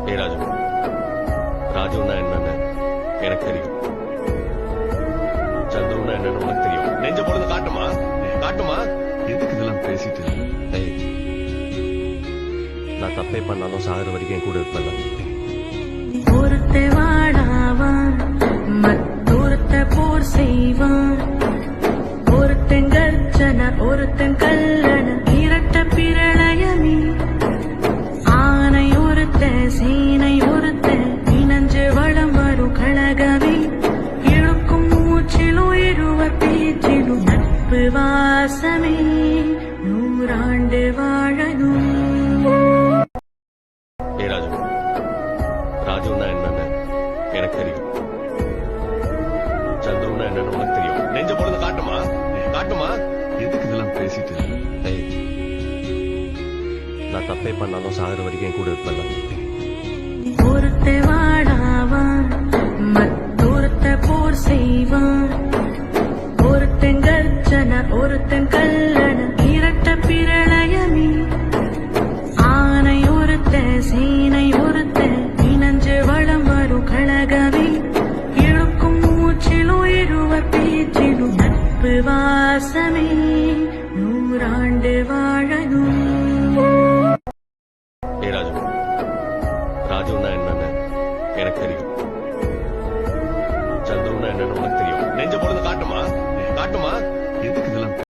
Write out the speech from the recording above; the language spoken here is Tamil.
ஏ ராஜு, ராஜுன்னா என்னன்னு எனக்கு தெரியும். சந்துருன்னா என்னன்னு உனக்கு தெரியும். நெஞ்ச பொழுது காட்டுமா காட்டுமா. எதுக்கு இதெல்லாம் பேசிட்டு? ஏய், நான் தப்பே பண்ணாலும் சாகுற வரைக்கும் என் கூட இருப்பேன். ஒருத்த வாடாவான் மற்றொருத்த போர் செய்வான். ஒருத்தன் கர்ஜன ஒருத்தன் கல்லண இரட்ட பிரளயமே. ஆனை ஒருத்த சேனை ஒருத்த இணைஞ்சு வளம் வரும் கழகமே. இழுக்கும் மூச்சிலும் இருவர் பேச்சிலும் நட்பு வாசமே. நூறாண்டு வாழணும். ஏ ராஜு, ராஜுன்னா என்னன்னு எனக்கு தெரியும். சந்துருன்னா என்னன்னு உனக்கு தெரியும். நெஞ்ச பொழுது காட்டுமா காட்டுமா. எதுக்கு இதெல்லாம் பேசிட்டு? ஏய், நான் தப்பே பண்ணாலும் சாகுற வரைக்கும் என் கூட இருப்பேன். ஒருத்த வாடாவான் மற்றொருத்த போர் செய்வான். ஒருத்தன் கர்ஜன ஒருத்தன் கல்லண இரட்ட பிரளயமே. ஆனை ஒருத்த சேனை ஒருத்த இணைஞ்சு வளம் வரும் கழகமே. இழுக்கும் மூச்சிலும் இருவர் பேச்சிலும் நட்பு வாசமே. நூறாண்டு